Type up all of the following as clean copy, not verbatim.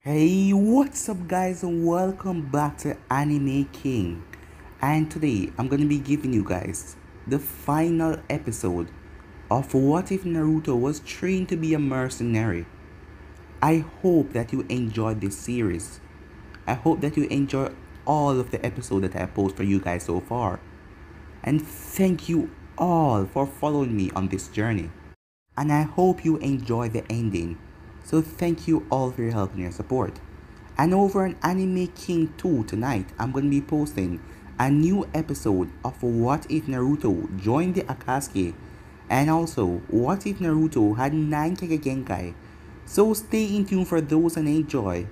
Hey, what's up guys, and welcome back to Anime King. And today I'm gonna be giving you guys the final episode of What If Naruto Was Trained to be a Mercenary. I hope that you enjoyed this series. I hope that you enjoy all of the episodes that I post for you guys so far. And thank you all for following me on this journey. And I hope you enjoy the ending. So thank you all for your help and your support. And over on Anime King 2 tonight, I'm going to be posting a new episode of What If Naruto joined the Akatsuki, and also What If Naruto had 9 Kage Genkai. So stay in tune for those and enjoy.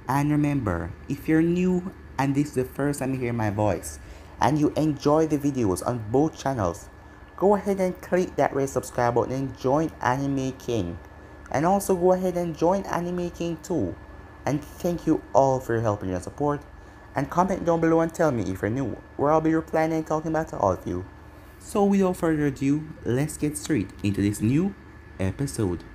And remember, if you're new and this is the first time you hear my voice and you enjoy the videos on both channels, go ahead and click that red subscribe button and join Anime King. And also go ahead and join Anime King 2. And thank you all for your help and your support. And comment down below and tell me if you're new, where I'll be replying and talking back to all of you. So without further ado, let's get straight into this new episode.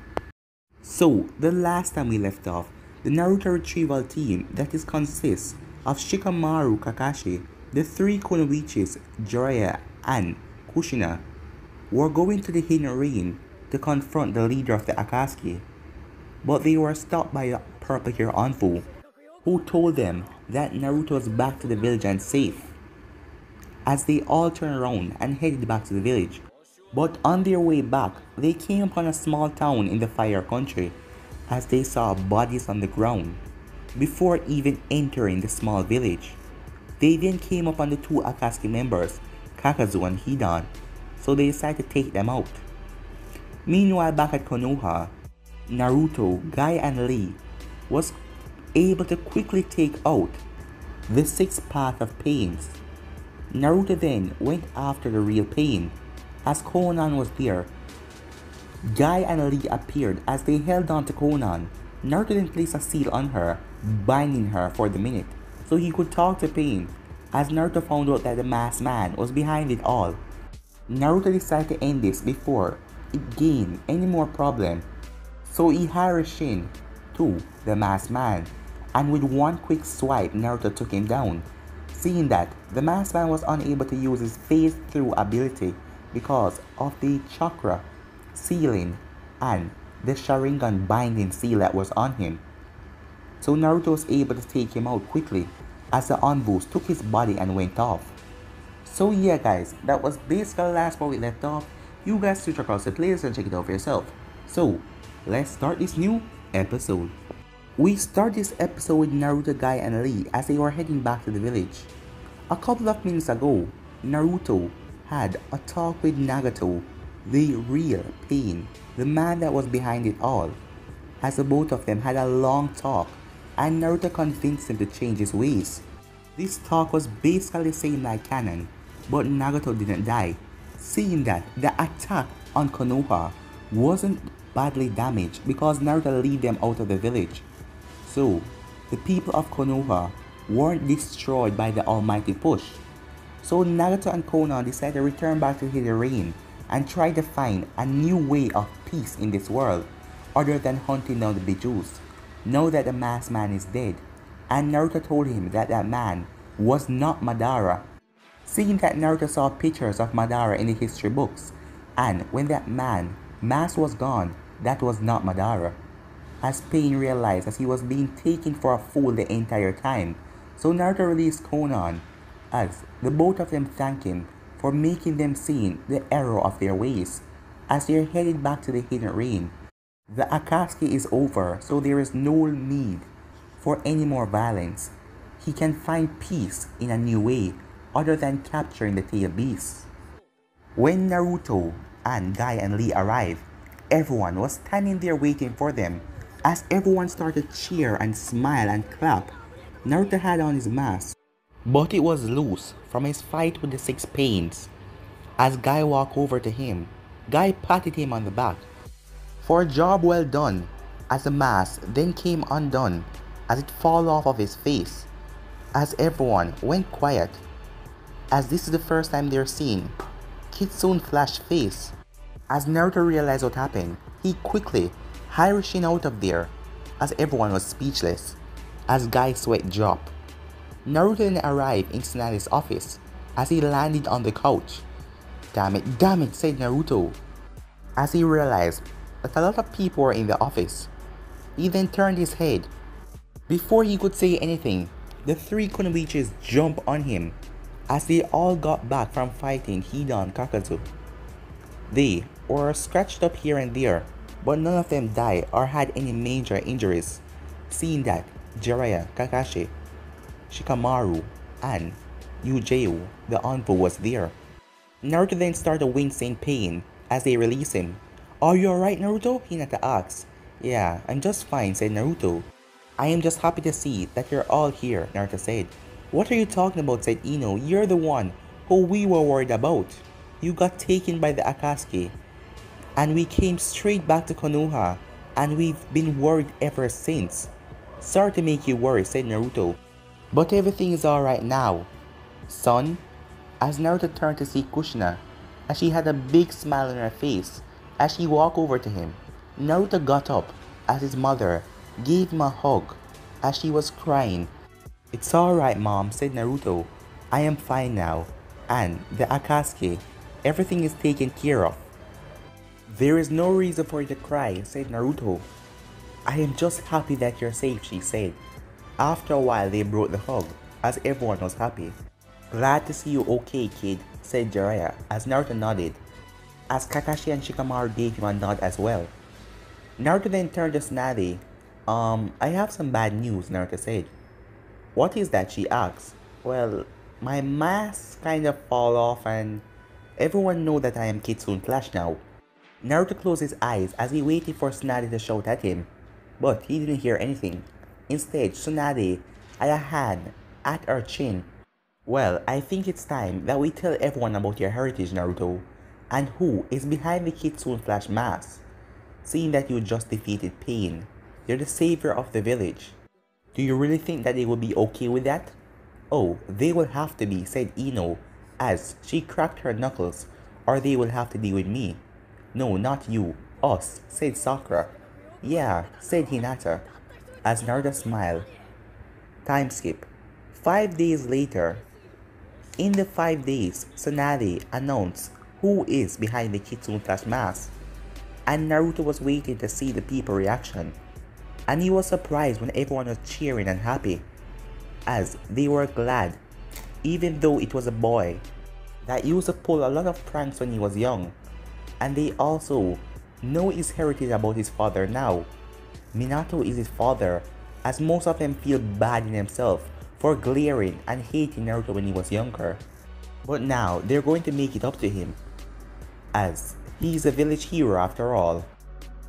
So the last time we left off, the Naruto retrieval team that is consists of Shikamaru Kakashi, the 3 Kunoichis, Jiraiya, and Kushina were going to the Hidden Rain to confront the leader of the Akatsuki, but they were stopped by the purple hair Anfu, who told them that Naruto was back to the village and safe. As they all turned around and headed back to the village, but on their way back, they came upon a small town in the Fire Country, as they saw bodies on the ground. Before even entering the small village, they then came upon the 2 Akatsuki members, Kakazu and Hidan, so they decided to take them out. Meanwhile, back at Konoha, Naruto, Guy, and Lee was able to quickly take out the 6th Path of Pains. Naruto then went after the real Pain. As Konan was there, Guy and Lee appeared as they held on to Konan. Naruto then placed a seal on her, binding her for the minute, so he could talk to Pain, as Naruto found out that the masked man was behind it all. Naruto decided to end this before it gained any more problem, so he hired Shin to the masked man, and with one quick swipe Naruto took him down. Seeing that the masked man was unable to use his phase through ability because of the chakra sealing and the Sharingan binding seal that was on him, so Naruto was able to take him out quickly as the Anbus took his body and went off. So yeah guys, that was basically the last part we left off. You guys switch across the playlist and check it out for yourself. So let's start this new episode. We start this episode with Naruto, Guy, and Lee as they were heading back to the village. A couple of minutes ago, Naruto had a talk with Nagato, the real Pain, the man that was behind it all. As the both of them had a long talk, and Naruto convinced him to change his ways. This talk was basically the same like canon, but Nagato didn't die, seeing that the attack on Konoha wasn't badly damaged because Naruto led them out of the village. So, the people of Konoha weren't destroyed by the almighty push. So Nagato and Konan decided to return back to Hidden Rain and try to find a new way of peace in this world other than hunting down the Bijus, now that the masked man is dead. And Naruto told him that that man was not Madara. Seeing that Naruto saw pictures of Madara in the history books, and when that man, mask was gone, that was not Madara. As Pain realized as he was being taken for a fool the entire time, so Naruto released Konan, as the both of them thanked him for making them see the error of their ways. As they are headed back to the Hidden Rain, the Akatsuki is over, so there is no need for any more violence. He can find peace in a new way other than capturing the tail beasts. When Naruto and Guy and Lee arrived, everyone was standing there waiting for them. As everyone started to cheer and smile and clap, Naruto had on his mask, but it was loose from his fight with the 6 Pains. As Guy walked over to him, Guy patted him on the back for a job well done, as the mask then came undone as it fell off of his face. As everyone went quiet, as this is the first time they're seeing Kitsune flash face. As Naruto realized what happened, he quickly hired Shin out of there, as everyone was speechless. as Guy's sweat dropped. Naruto then arrived in Tsunade's office as he landed on the couch. Damn it, said Naruto, as he realized that a lot of people were in the office. He then turned his head. Before he could say anything, the three Kunoichis jumped on him as they all got back from fighting Hidan Kakazu. They were scratched up here and there, but none of them died or had any major injuries, seeing that Jiraiya, Kakashi, Shikamaru, and Yujeu, the envoy, was there. Naruto then started wincing pain as they released him. Are you alright, Naruto? Hinata asked. Yeah, I'm just fine, said Naruto. I am just happy to see that you're all here, Naruto said. What are you talking about, said Ino. You're the one who we were worried about. You got taken by the Akatsuki, and we came straight back to Konoha, and we've been worried ever since. Sorry to make you worry, said Naruto, but everything is alright now. Son? As Naruto turned to see Kushina, and she had a big smile on her face as she walked over to him. Naruto got up as his mother gave him a hug as she was crying. It's alright, Mom, said Naruto. I am fine now, and the Akatsuki, everything is taken care of. There is no reason for you to cry, said Naruto. I am just happy that you're safe, she said. After a while, they broke the hug, as everyone was happy. Glad to see you okay, kid, said Jiraiya, as Naruto nodded, as Kakashi and Shikamaru gave him a nod as well. Naruto then turned to Tsunade. I have some bad news, Naruto said. What is that, she asked. Well, my mask kind of fall off and everyone know that I am Kitsune Flash now. Naruto closed his eyes as he waited for Tsunade to shout at him, but he didn't hear anything. Instead, Tsunade had a hand at her chin. Well, I think it's time that we tell everyone about your heritage, Naruto, and who is behind the Kitsune Flash mask. Seeing that you just defeated Pain, you're the savior of the village. Do you really think that they will be okay with that? Oh, they will have to be, said Ino, as she cracked her knuckles, or they will have to deal with me. No, not you, us, said Sakura. Yeah, said Hinata, as Naruto smiled. Time skip. 5 days later. In the 5 days, Tsunade announced who is behind the Kitsune Flash mask, and Naruto was waiting to see the people's reaction. And he was surprised when everyone was cheering and happy, as they were glad, even though it was a boy that used to pull a lot of pranks when he was young, and they also know his heritage about his father now. Minato is his father, as most of them feel bad in themselves for glaring and hating Naruto when he was younger. But now they're going to make it up to him, as he's a village hero after all.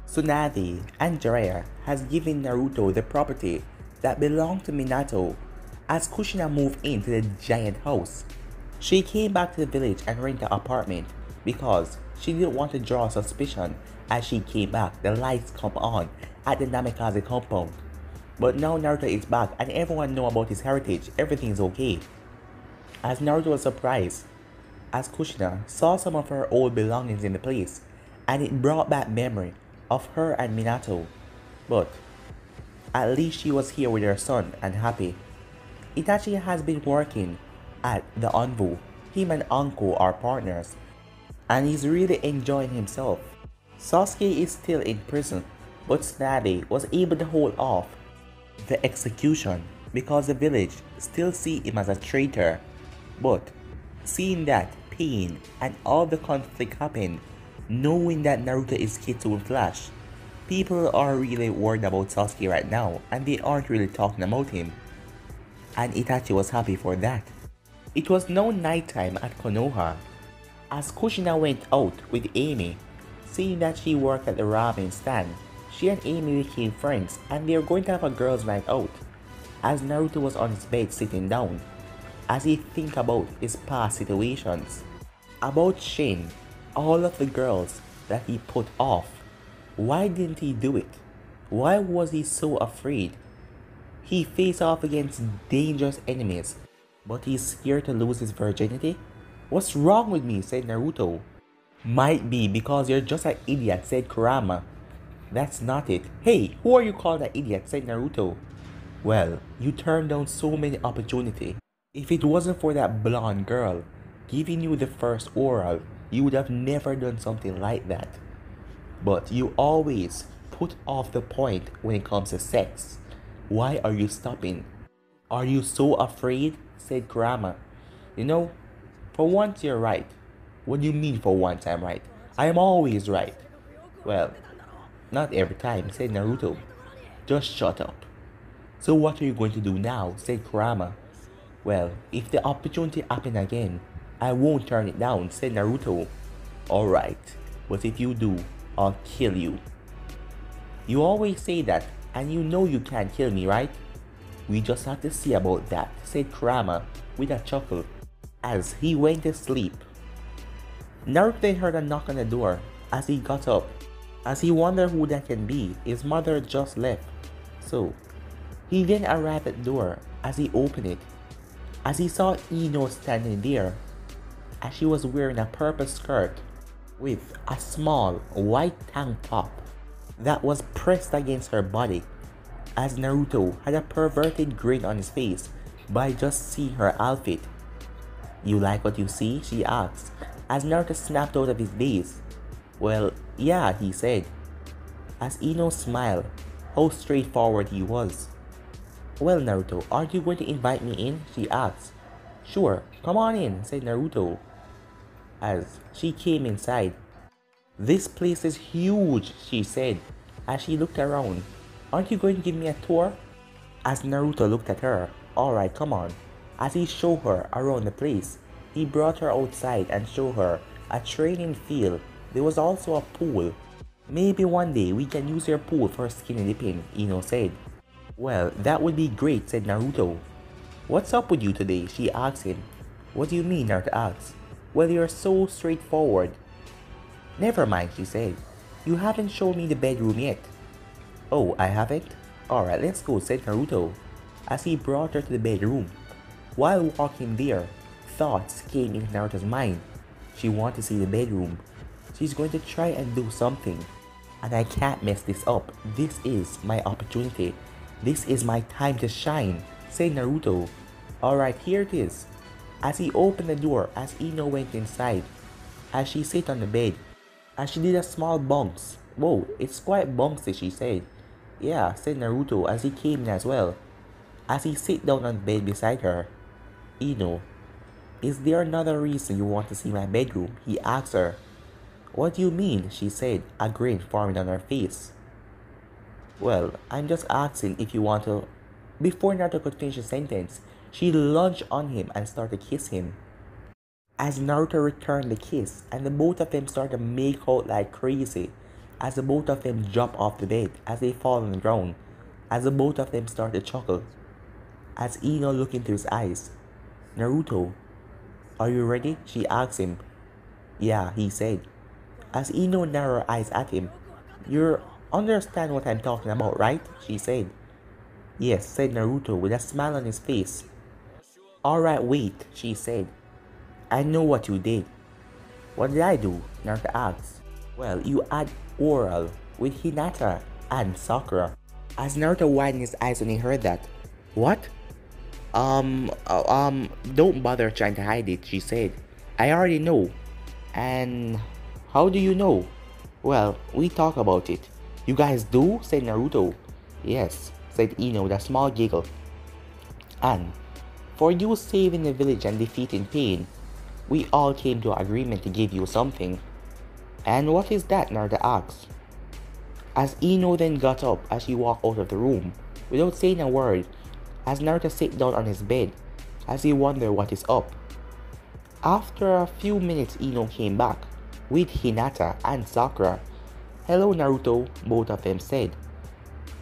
Tsunade and Jiraiya has given Naruto the property that belonged to Minato as Kushina moved into the giant house. She came back to the village and rented an apartment because she didn't want to draw suspicion. As she came back, the lights come on at the Namikaze compound. But now Naruto is back and everyone knows about his heritage, everything is okay. As Naruto was surprised, as Kushina saw some of her old belongings in the place, and it brought back memory of her and Minato. But at least she was here with her son and happy. Itachi has been working at the Anbu. Him and Anko are partners, and he's really enjoying himself. Sasuke is still in prison, but Tsunade was able to hold off the execution because the village still see him as a traitor. But seeing that Pain and all the conflict happen, knowing that Naruto is Kitsune Flash, people are really worried about Sasuke right now and they aren't really talking about him. And Itachi was happy for that. It was now nighttime at Konoha as Kushina went out with Amy. Seeing that she worked at the ramen stand, she and Amy became friends and they were going to have a girls' night out. As Naruto was on his bed sitting down, as he think about his past situations, about Shin, all of the girls that he put off. Why didn't he do it? Why was he so afraid? He faced off against dangerous enemies, but he's scared to lose his virginity? What's wrong with me, said Naruto. Might be because you're just an idiot, said Kurama. That's not it. Hey, who are you calling an idiot, said Naruto. Well, you turned down so many opportunities. If it wasn't for that blonde girl giving you the first oral, you would have never done something like that. But you always put off the point when it comes to sex. Why are you stopping? Are you so afraid? Said Kurama. You know, for once you're right. What do you mean for once I'm right? I am always right. Well, not every time, said Naruto. Just shut up. So what are you going to do now? Said Kurama. Well, if the opportunity happen again, I won't turn it down, said Naruto. Alright, but if you do, I'll kill you. You always say that, and you know you can't kill me, right? We just have to see about that, said Kurama with a chuckle as he went to sleep. Naruto then heard a knock on the door as he got up. As he wondered who that can be, his mother just left. So, he then arrived at the door as he opened it. As he saw Ino standing there, as she was wearing a purple skirt with a small white tank top that was pressed against her body, as Naruto had a perverted grin on his face by just seeing her outfit. You like what you see? She asked, as Naruto snapped out of his daze. Well, yeah, he said, as Ino smiled. How straightforward he was. Well, Naruto, aren't you going to invite me in? She asked. Sure, come on in, said Naruto, as she came inside. This place is huge, she said, as she looked around. Aren't you going to give me a tour? As Naruto looked at her. Alright, come on. As he showed her around the place, he brought her outside and showed her a training field. There was also a pool. Maybe one day we can use your pool for skinny dipping, Ino said. Well, that would be great, said Naruto. What's up with you today? She asked him. What do you mean? Naruto asked. Well, you're so straightforward. Never mind, she said. You haven't shown me the bedroom yet. Oh, I haven't? Alright, let's go, said Naruto, as he brought her to the bedroom. While walking there, thoughts came into Naruto's mind. She wanted to see the bedroom. She's going to try and do something. And I can't mess this up. This is my opportunity. This is my time to shine, said Naruto. Alright, here it is. As he opened the door, as Ino went inside, as she sat on the bed, as she did a small bounce. Whoa, it's quite bouncy, she said. Yeah, said Naruto as he came in as well. As he sat down on the bed beside her. Ino, is there another reason you want to see my bedroom? He asked her. What do you mean? She said, a grin forming on her face. Well, I'm just asking if you want to... Before Naruto could finish the sentence, she lunged on him and started to kiss him. As Naruto returned the kiss, and the both of them started to make out like crazy, as the both of them jump off the bed, as they fall on the ground, as the both of them start to chuckle. As Ino looked into his eyes. Naruto, are you ready? She asked him. Yeah, he said. As Ino narrowed her eyes at him. You understand what I'm talking about, right? She said. Yes, said Naruto with a smile on his face. Alright, wait, she said. I know what you did. What did I do? Naruto asked. Well, you had oral with Hinata and Sakura. As Naruto widened his eyes when he heard that. What? Don't bother trying to hide it, she said. I already know. And how do you know? Well, we talk about it. You guys do? Said Naruto. Yes, said Ino with a small giggle. And for you saving the village and defeating Pain, we all came to an agreement to give you something. And what is that? Naruto asked. As Ino then got up as she walked out of the room, without saying a word, as Naruto sat down on his bed, as he wondered what is up. After a few minutes, Ino came back, with Hinata and Sakura. Hello Naruto, both of them said.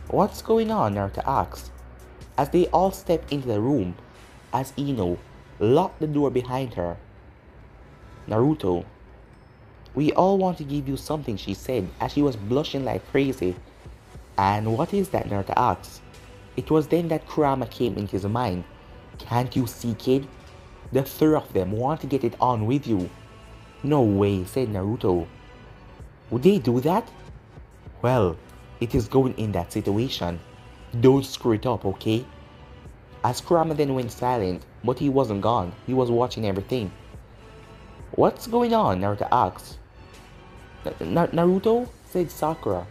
What's going on? Naruto asked, as they all stepped into the room, as Ino locked the door behind her. Naruto, we all want to give you something, she said, as she was blushing like crazy. And what is that? Naruto asked. It was then that Kurama came into his mind. Can't you see, kid? The three of them want to get it on with you. No way, said Naruto. Would they do that? Well, it is going in that situation. Don't screw it up, okay? As Kurama then went silent, but he wasn't gone. He was watching everything. What's going on? Naruto asked. Naruto, said Sakura,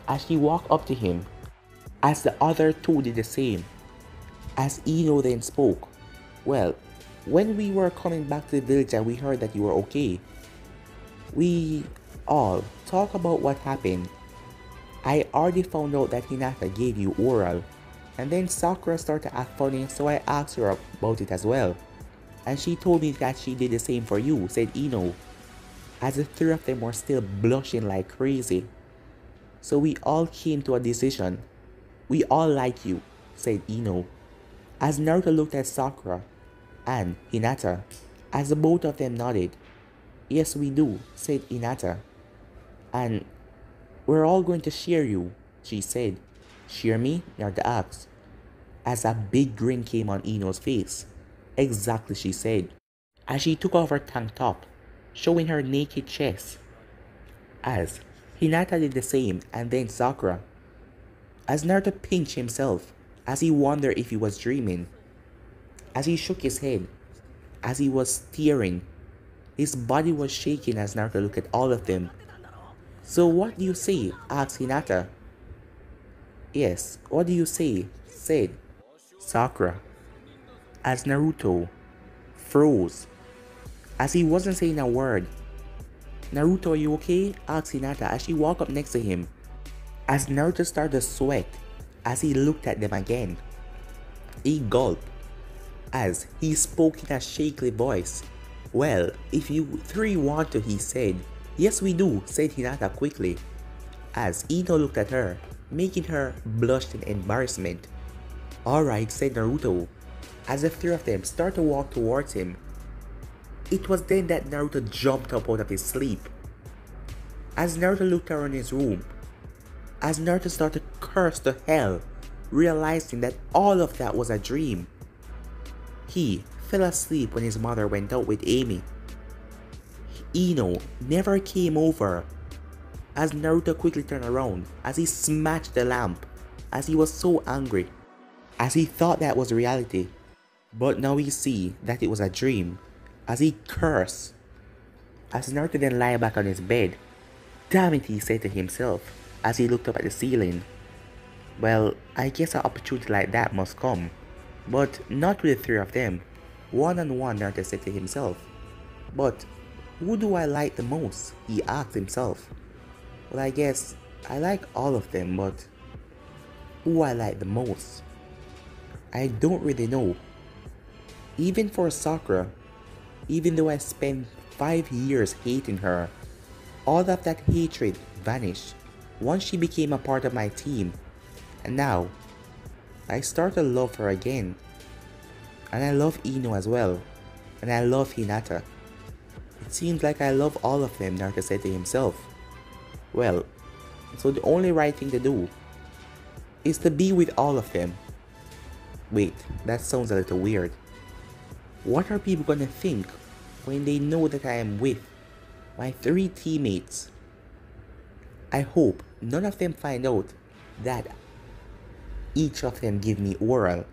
as she walked up to him, as the other two did the same. As Ino then spoke, well, when we were coming back to the village and we heard that you were okay, we all talk about what happened. I already found out that Hinata gave you oral, and then Sakura started to act funny, so I asked her about it as well. And she told me that she did the same for you, said Ino, as the three of them were still blushing like crazy. So we all came to a decision. We all like you, said Ino, as Naruto looked at Sakura and Hinata, as the both of them nodded. Yes, we do, said Hinata. And we're all going to share you, she said. Share me? Naruto asked, as a big grin came on Ino's face. Exactly, she said, as she took off her tank top, showing her naked chest. As Hinata did the same, and then Sakura. As Naruto pinched himself, as he wondered if he was dreaming. As he shook his head, as he was staring, his body was shaking as Naruto looked at all of them. So what do you say? Asked Hinata. Yes, what do you say? Said Sakura. As Naruto froze, as he wasn't saying a word. Naruto, are you okay? Asked Hinata as she walked up next to him. As Naruto started to sweat, as he looked at them again. He gulped, as he spoke in a shaky voice. Well, if you three want to, he said. Yes, we do, said Hinata quickly, as Ino looked at her, making her blush in embarrassment. Alright, said Naruto, as the three of them started to walk towards him. It was then that Naruto jumped up out of his sleep. As Naruto looked around his room, as Naruto started to curse to hell, realizing that all of that was a dream. He fell asleep when his mother went out with Amy. Ino never came over. As Naruto quickly turned around, as he smashed the lamp, as he was so angry, as he thought that was reality. But now we see that it was a dream, as he cursed. As Naruto then lay back on his bed. Damn it, he said to himself, as he looked up at the ceiling. Well, I guess an opportunity like that must come, but not with the three of them. One-on-one, Naruto said to himself. But who do I like the most? He asked himself. Well, I guess I like all of them, but who I like the most? I don't really know. Even for Sakura, even though I spent 5 years hating her, all of that hatred vanished once she became a part of my team. And now, I start to love her again. And I love Ino as well. And I love Hinata. It seems like I love all of them, Naruto said to himself. Well, so the only right thing to do is to be with all of them. Wait, that sounds a little weird. What are people gonna think when they know that I am with my 3 teammates? I hope none of them find out that each of them give me oral,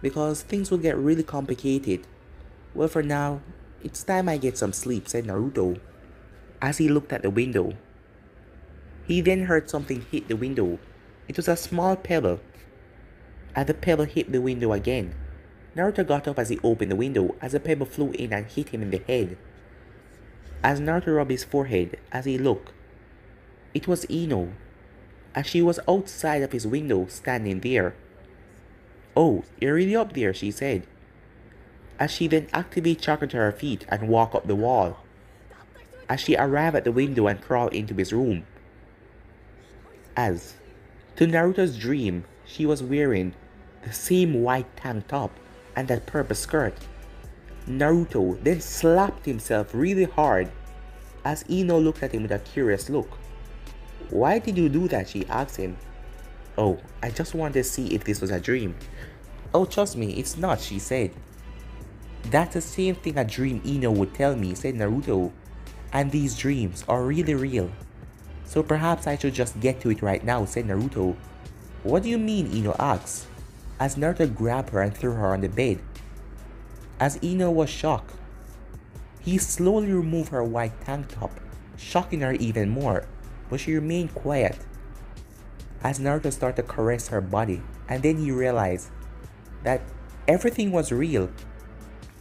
because things will get really complicated. Well, for now, it's time I get some sleep, said Naruto, as he looked at the window. He then heard something hit the window. It was a small pebble. As the pebble hit the window again, Naruto got up as he opened the window, as the pebble flew in and hit him in the head. As Naruto rubbed his forehead as he looked, it was Ino, as she was outside of his window standing there. Oh, you're really up there, she said, as she then actively chuckled to her feet and walked up the wall, as she arrived at the window and crawled into his room. As, to Naruto's dream, she was wearing the same white tank top and that purple skirt. Naruto then slapped himself really hard as Ino looked at him with a curious look. Why did you do that? She asked him. Oh, I just wanted to see if this was a dream. Oh, trust me, it's not, she said. That's the same thing a dream Ino would tell me, said Naruto. And these dreams are really real. So perhaps I should just get to it right now, said Naruto. What do you mean? Ino asked, as Naruto grabbed her and threw her on the bed. As Ino was shocked, he slowly removed her white tank top, shocking her even more, but she remained quiet. As Naruto started to caress her body, and then he realized that everything was real.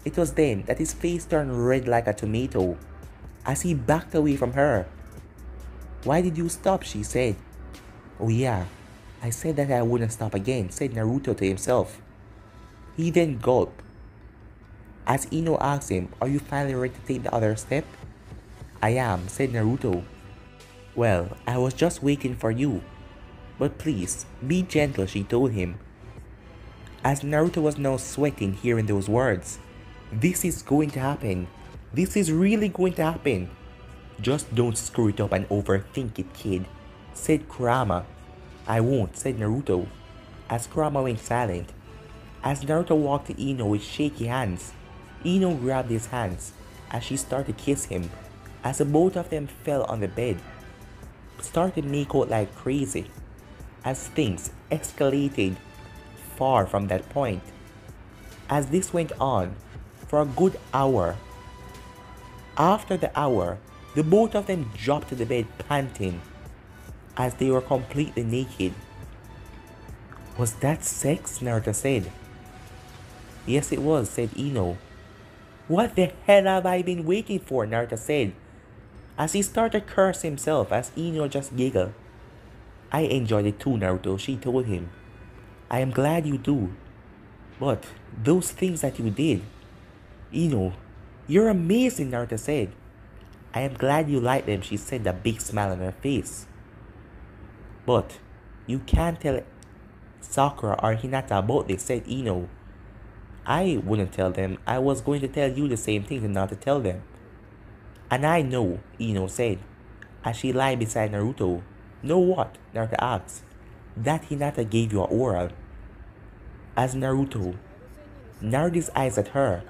It was then that his face turned red like a tomato, as he backed away from her. "Why did you stop?" she said. "Oh yeah, I said that I wouldn't stop again," said Naruto to himself. He then gulped. As Ino asked him, "Are you finally ready to take the other step?" "I am," said Naruto. "Well, I was just waiting for you. But please, be gentle," she told him. As Naruto was now sweating hearing those words. "This is going to happen. This is really going to happen. Just don't screw it up and overthink it, kid," said Kurama. "I won't," said Naruto, as Kurama went silent. As Naruto walked to Ino with shaky hands, Ino grabbed his hands as she started to kiss him, as the both of them fell on the bed, started to make out like crazy, as things escalated far from that point. As this went on for a good hour. After the hour, the both of them dropped to the bed panting, as they were completely naked. "Was that sex?" Naruto said. "Yes, it was," said Ino. "What the hell have I been waiting for?" Naruto said, as he started to curse himself as Ino just giggled. "I enjoyed it too, Naruto," she told him. "I am glad you do. But those things that you did, Ino, you're amazing," Naruto said. "I am glad you like them," she said, a big smile on her face. "But you can't tell Sakura or Hinata about this," said Ino. "I wouldn't tell them. I was going to tell you the same thing and not to tell them." "And I know," Ino said, as she lay beside Naruto. "Know what?" Naruto asked. "That Hinata gave you an oral." As Naruto narrowed his eyes at her.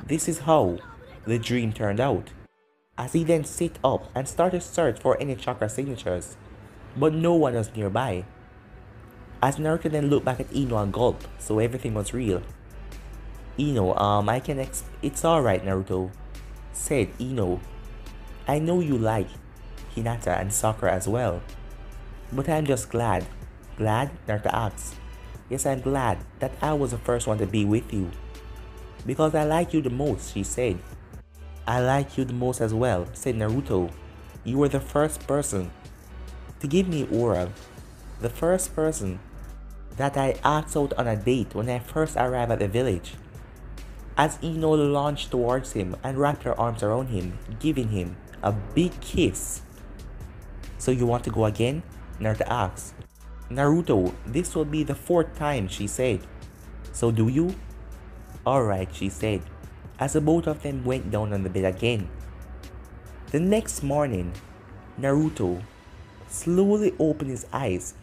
This is how the dream turned out. As he then sat up and started to search for any chakra signatures, but no one was nearby. As Naruto then looked back at Ino and gulped, so everything was real. "Ino, it's alright, Naruto," said Ino. "I know you like Hinata and Sakura as well. But I'm just glad." "Glad?" Naruto asked. "Yes, I'm glad that I was the first one to be with you. Because I like you the most," she said. "I like you the most as well," said Naruto. "You were the first person to give me oral. The first person that I asked out on a date when I first arrived at the village." As Ino launched towards him and wrapped her arms around him, giving him a big kiss. "So you want to go again?" Naruto asked. "Naruto, this will be the 4th time," she said. "So do you?" "Alright," she said, as the both of them went down on the bed again. The next morning, Naruto slowly opened his eyes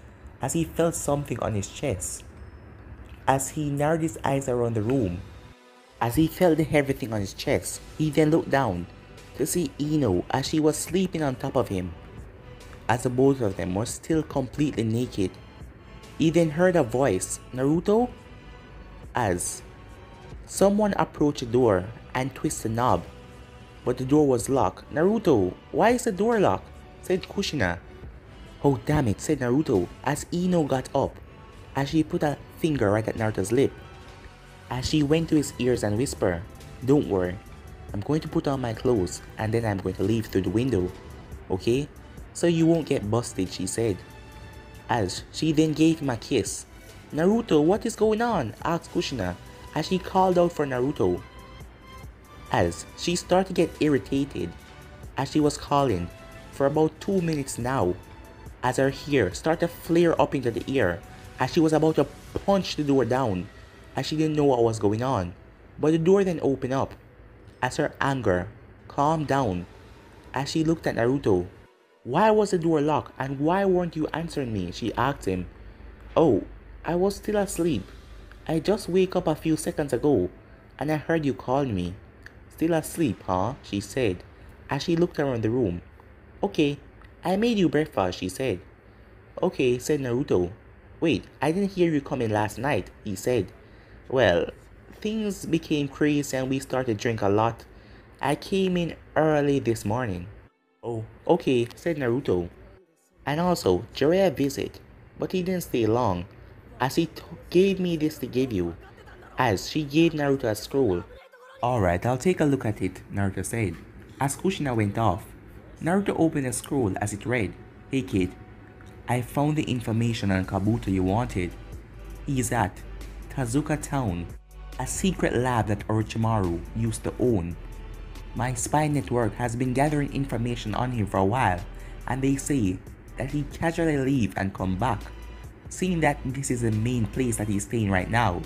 as he felt something on his chest. As he narrowed his eyes around the room, as he felt the heavy thing on his chest, he then looked down to see Ino as she was sleeping on top of him. As the both of them were still completely naked, he then heard a voice, "Naruto?" As someone approached the door and twisted the knob, but the door was locked. "Naruto, why is the door locked?" said Kushina. "Oh damn it," said Naruto as Ino got up, as she put a finger right at Naruto's lip. As she went to his ears and whispered, "Don't worry, I'm going to put on my clothes and then I'm going to leave through the window, okay? So you won't get busted," she said. As she then gave him a kiss. "Naruto, what is going on?" asked Kushina as she called out for Naruto. As she started to get irritated as she was calling for about 2 minutes now, as her hair started to flare up into the air as she was about to punch the door down, as she didn't know what was going on. But the door then opened up as her anger calmed down as she looked at Naruto. "Why was the door locked and why weren't you answering me?" she asked him. "Oh, I was still asleep. I just woke up a few seconds ago and I heard you calling me." "Still asleep, huh?" she said as she looked around the room. "Okay, I made you breakfast," she said. "Okay," said Naruto. Wait, I didn't hear you come in last night, he said. Well, things became crazy and we started to drink a lot. I came in early this morning. Oh, okay, said Naruto. And also, Jiraiya visit, but he didn't stay long, as he gave me this to give you, as she gave Naruto a scroll. Alright, I'll take a look at it, Naruto said. As Kushina went off, Naruto opened a scroll as it read, Hey kid, I found the information on Kabuto you wanted. He's at Tazuka Town, a secret lab that Orochimaru used to own. My spy network has been gathering information on him for a while, and they say that he casually leave and come back, seeing that this is the main place that he's staying right now.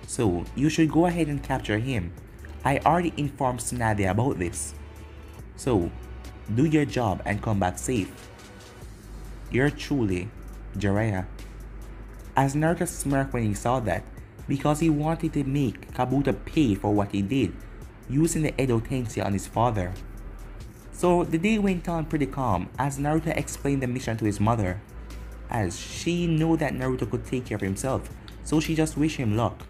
So you should go ahead and capture him. I already informed Tsunade about this. So do your job and come back safe. You're truly, Jiraiya. As Naruto smirked when he saw that, because he wanted to make Kabuto pay for what he did, using the Edo Tensei on his father. So the day went on pretty calm as Naruto explained the mission to his mother, as she knew that Naruto could take care of himself, so she just wished him luck.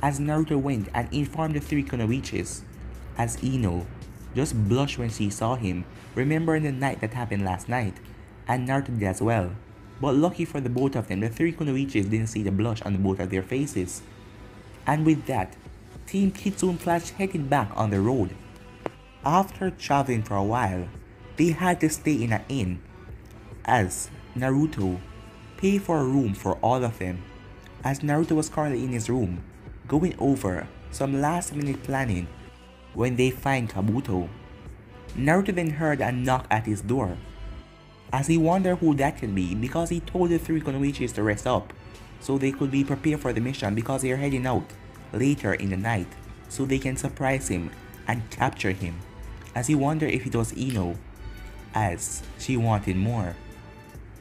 As Naruto went and informed the three Kunoichis, as Ino just blushed when she saw him, remembering the night that happened last night, and Naruto did as well. But lucky for the both of them, the three Kunoichis didn't see the blush on both of their faces. And with that, Team Kitsune Flash headed back on the road. After traveling for a while, they had to stay in an inn, as Naruto paid for a room for all of them, as Naruto was currently in his room, going over some last minute planning when they find Kabuto. Naruto then heard a knock at his door, as he wondered who that could be because he told the three Kunoichis to rest up, so they could be prepared for the mission because they are heading out later in the night, so they can surprise him and capture him, as he wondered if it was Ino, as she wanted more.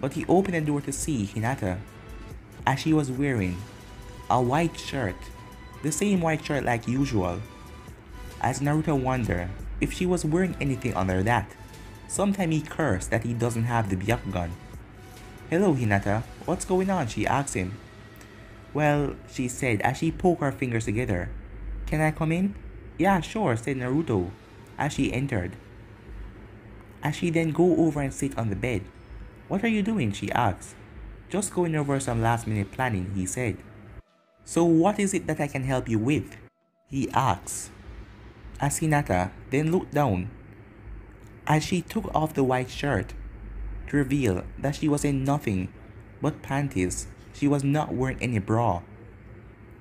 But he opened the door to see Hinata, as she was wearing a white shirt, the same white shirt like usual, as Naruto wondered if she was wearing anything under that. Sometime he cursed that he doesn't have the Byakugan. Hello Hinata, what's going on? She asked him. Well, she said as she poked her fingers together. Can I come in? Yeah, sure, said Naruto as she entered. As she then go over and sit on the bed. What are you doing? She asked. Just going over some last minute planning, he said. So what is it that I can help you with? He asked. As Hinata then looked down as she took off the white shirt to reveal that she was in nothing but panties. She was not wearing any bra.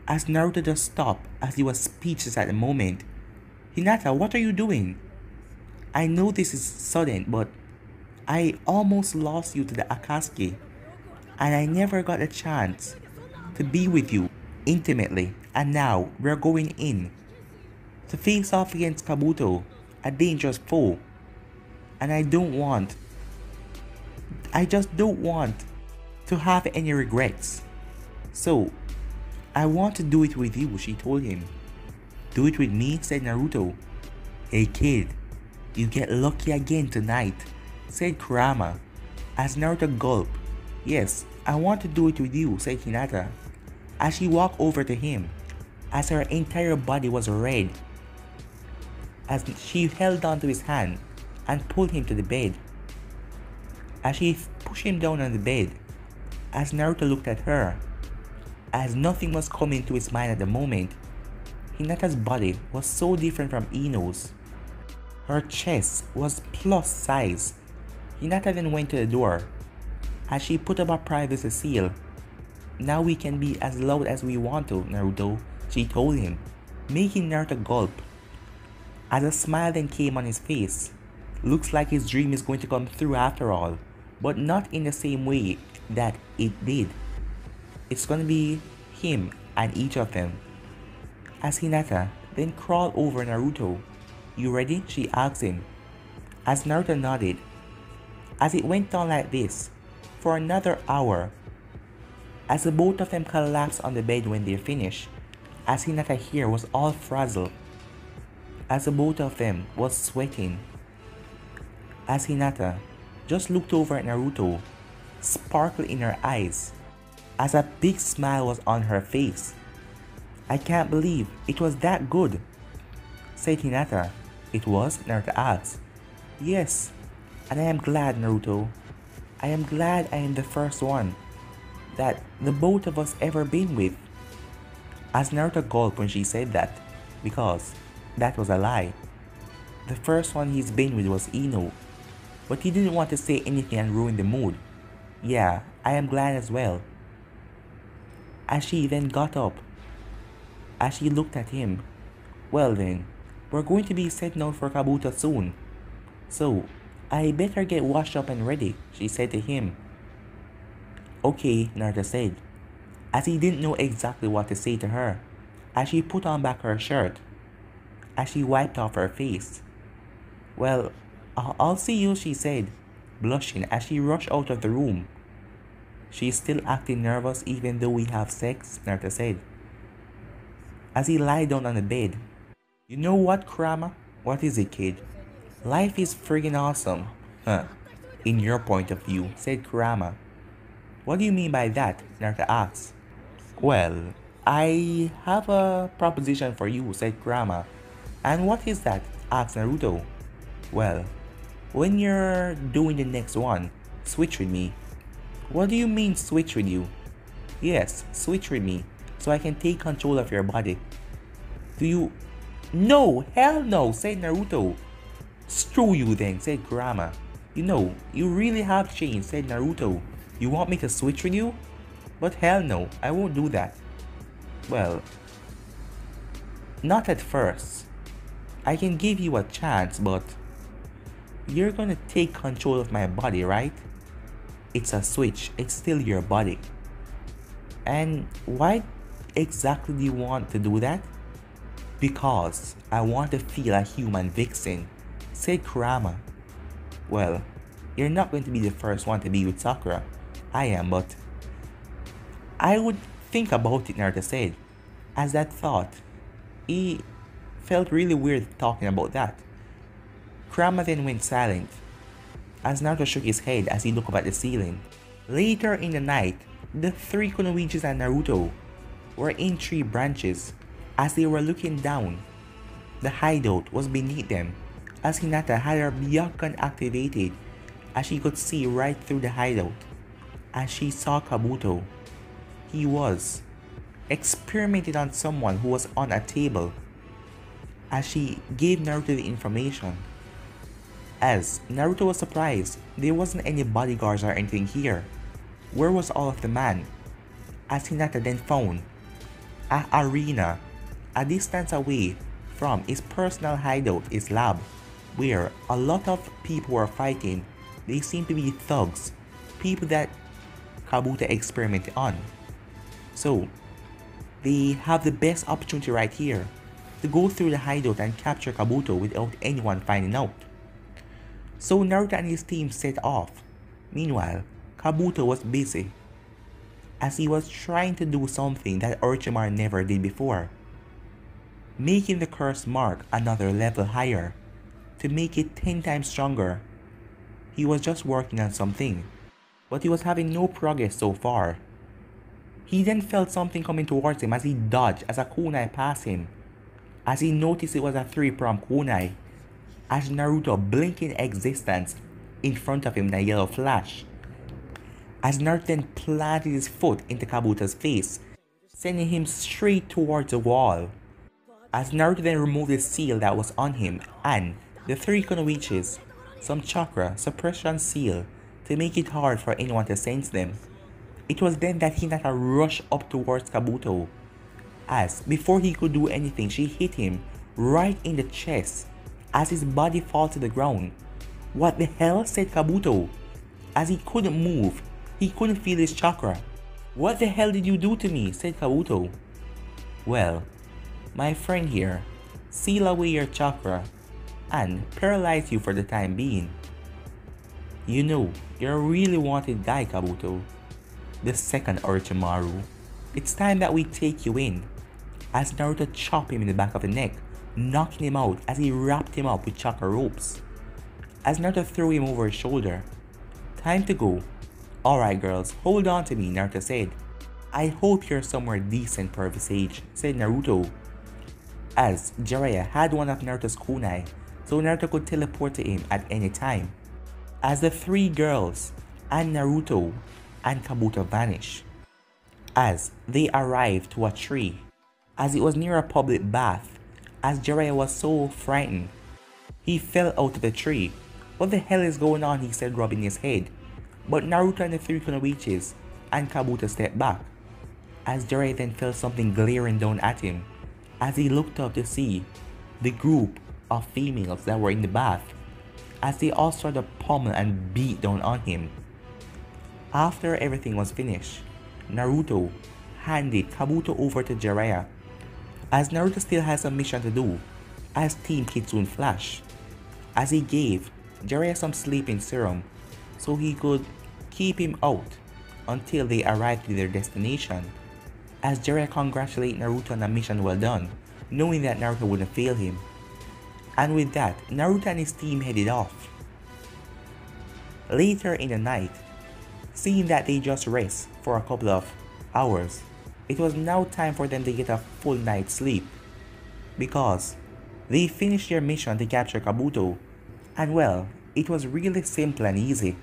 As Naruto just stopped as he was speechless at the moment. Hinata, what are you doing? I know this is sudden, but I almost lost you to the Akatsuki, and I never got a chance to be with you intimately, and now we're going in to face off against Kabuto, a dangerous foe, and I just don't want to have any regrets. So, I want to do it with you, she told him. Do it with me, said Naruto. Hey kid, you get lucky again tonight, said Kurama, as Naruto gulped. Yes, I want to do it with you, said Hinata, as she walked over to him, as her entire body was red, as she held onto his hand and pulled him to the bed. As she pushed him down on the bed, as Naruto looked at her, as nothing was coming to his mind at the moment. Hinata's body was so different from Ino's. Her chest was plus size. Hinata then went to the door, as she put up a privacy seal. Now we can be as loud as we want to, Naruto, she told him, making Naruto gulp. As a smile then came on his face. Looks like his dream is going to come through after all, but not in the same way that it did. It's gonna be him and each of them. As Hinata then crawled over Naruto. You ready? She asked him. As Naruto nodded. As it went on like this for another hour, as the both of them collapsed on the bed when they finished, as Hinata hair was all frazzled, as the both of them was sweating, as Hinata just looked over at Naruto, sparkle in her eyes, as a big smile was on her face. "I can't believe it was that good," said Hinata. "It was?" Naruto asked. "Yes, and I am glad, Naruto. I am glad I am the first one that the both of us ever been with." As Naruto gulped when she said that, because that was a lie. The first one he's been with was Ino, but he didn't want to say anything and ruin the mood. "Yeah, I am glad as well." As she then got up, as she looked at him, "Well then, we're going to be setting out for Kabuto soon, so I better get washed up and ready," she said to him. "Okay," Naruto said, as he didn't know exactly what to say to her, as she put on back her shirt, as she wiped off her face. "Well, I'll see you," she said, blushing as she rushed out of the room. "She's still acting nervous even though we have sex," Naruto said, as he lied down on the bed. "You know what, Kurama? What is it, kid? Life is friggin' awesome." "Huh, in your point of view," said Kurama. "What do you mean by that?" Naruto asked. "Well, I have a proposition for you," said Kurama. "And what is that?" asked Naruto. "Well, when you're doing the next one, switch with me." "What do you mean switch with you?" "Yes, switch with me, so I can take control of your body." "Do you—" "No, hell no," said Naruto. "Screw you then," said Kurama. "You know, you really have changed," said Naruto. "You want me to switch with you? But hell no, I won't do that." "Well, not at first. I can give you a chance, but you're gonna take control of my body, right? It's a switch, it's still your body." "And why exactly do you want to do that?" "Because I want to feel a human vixen," said Kurama. "Well, you're not going to be the first one to be with Sakura. I am, but I would think about it," Naruto said. As that thought, he felt really weird talking about that. Kurama then went silent, as Naruto shook his head as he looked up at the ceiling. Later in the night, the three Kunoichis and Naruto were in tree branches. As they were looking down, the hideout was beneath them, as Hinata had her Byakugan activated, as she could see right through the hideout. As she saw Kabuto, he was experimenting on someone who was on a table. As she gave Naruto the information, as Naruto was surprised, there wasn't any bodyguards or anything here. Where was all of the man? As Hinata then found an arena a distance away from his personal hideout, his lab, where a lot of people were fighting. They seemed to be thugs, people that Kabuto experimented on. So they have the best opportunity right here to go through the hideout and capture Kabuto without anyone finding out. So Naruto and his team set off. Meanwhile, Kabuto was busy, as he was trying to do something that Orochimaru never did before, making the curse mark another level higher, to make it 10 times stronger. He was just working on something, but he was having no progress so far. He then felt something coming towards him as he dodged as a kunai passed him. As he noticed it was a 3-pronged kunai, as Naruto blinked in existence in front of him in a yellow flash. As Naruto then planted his foot into Kabuto's face, sending him straight towards the wall. As Naruto then removed the seal that was on him and the 3 Kunoichis, some chakra suppression seal to make it hard for anyone to sense them. It was then that Hinata rushed up towards Kabuto, as before he could do anything, she hit him right in the chest as his body fell to the ground. "What the hell?" said Kabuto, as he couldn't move. He couldn't feel his chakra. "What the hell did you do to me?" said Kabuto. "Well, my friend here seal away your chakra and paralyze you for the time being. You know, you're a really wanted guy, Kabuto. The second Orochimaru. It's time that we take you in." As Naruto chopped him in the back of the neck, knocking him out as he wrapped him up with chakra ropes. As Naruto threw him over his shoulder. "Time to go." "Alright girls, hold on to me," Naruto said. I hope you're somewhere decent for this age, said Naruto, as Jiraiya had one of Naruto's kunai, so Naruto could teleport to him at any time. As the three girls and Naruto and Kabuto vanish, as they arrived to a tree, as it was near a public bath, as Jiraiya was so frightened, he fell out of the tree. What the hell is going on, he said, rubbing his head. But Naruto and the three Kunoichis and Kabuto stepped back, as Jiraiya then felt something glaring down at him, as he looked up to see the group of females that were in the bath, as they all started to pummel and beat down on him. After everything was finished, Naruto handed Kabuto over to Jiraiya, as Naruto still has a mission to do as Team Kitsune Flash, as he gave Jiraiya some sleeping serum so he could keep him out until they arrived at their destination, as Jiraiya congratulated Naruto on a mission well done, knowing that Naruto wouldn't fail him. And with that, Naruto and his team headed off. Later in the night, seeing that they just rest for a couple of hours, it was now time for them to get a full night's sleep, because they finished their mission to capture Kabuto, and well, it was really simple and easy.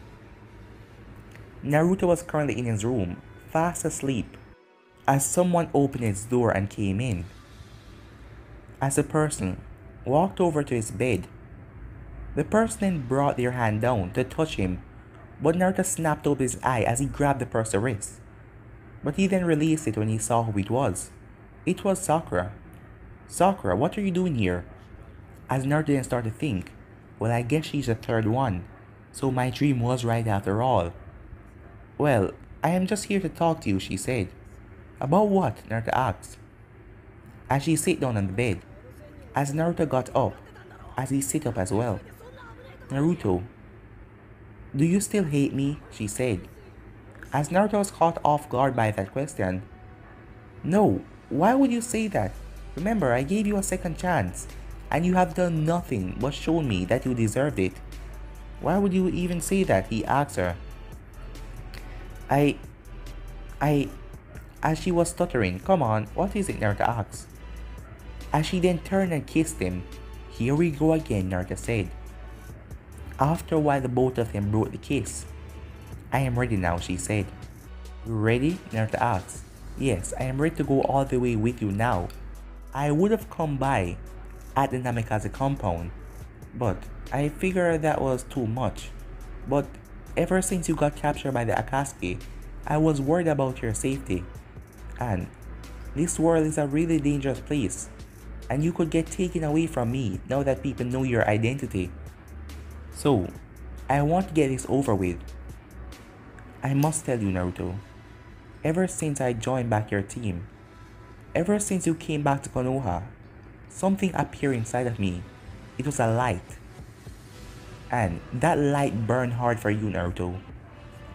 Naruto was currently in his room, fast asleep, as someone opened his door and came in. As the person walked over to his bed, the person then brought their hand down to touch him, but Naruto snapped open his eye as he grabbed the person's wrist. But he then released it when he saw who it was. It was Sakura. Sakura, what are you doing here? As Naruto then started to think, well, I guess she's the third one, so my dream was right after all. Well, I am just here to talk to you, she said. About what? Naruto asked, as she sat down on the bed. As Naruto got up, as he sat up as well. Naruto, do you still hate me? She said. As Naruto was caught off guard by that question. No, why would you say that? Remember, I gave you a second chance, and you have done nothing but shown me that you deserved it. Why would you even say that? He asked her. As she was stuttering, come on, what is it? Naruto asked. As she then turned and kissed him. Here we go again, Naruto said. After a while, the both of them broke the kiss. I am ready now, she said. Ready? Naruto asked. Yes, I am ready to go all the way with you now. I would have come by at the Namikaze compound, but I figured that was too much. But ever since you got captured by the Akatsuki, I was worried about your safety. And this world is a really dangerous place, and you could get taken away from me now that people know your identity. So, I want to get this over with. I must tell you, Naruto, ever since I joined back your team, ever since you came back to Konoha, something appeared inside of me. It was a light. And that light burned hard for you, Naruto.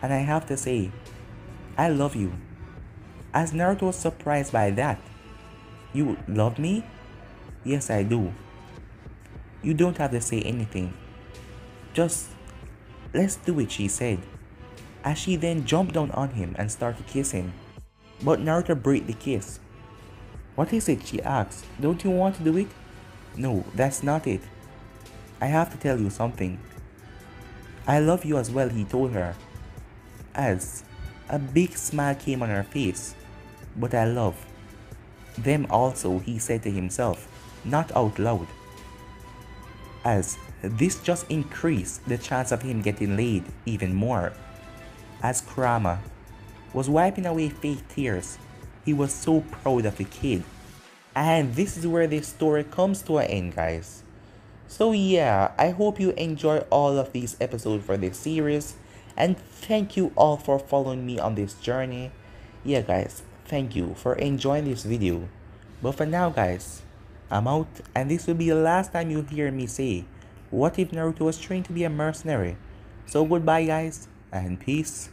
And I have to say, I love you. As Naruto was surprised by that. You love me? Yes, I do. You don't have to say anything. Just, let's do it, she said, as she then jumped down on him and started to kiss him. But Naruto broke the kiss. What is it? She asked. Don't you want to do it? No, that's not it. I have to tell you something. I love you as well, he told her, as a big smile came on her face. But I love them also, he said to himself, not out loud, as this just increased the chance of him getting laid even more. As Kurama was wiping away fake tears, he was so proud of the kid. And this is where this story comes to an end, guys. So yeah, I hope you enjoy all of these episodes for this series, and thank you all for following me on this journey. Yeah guys, thank you for enjoying this video. But for now guys, I'm out, and this will be the last time you hear me say, what if Naruto was trained to be a mercenary? So goodbye guys, and peace.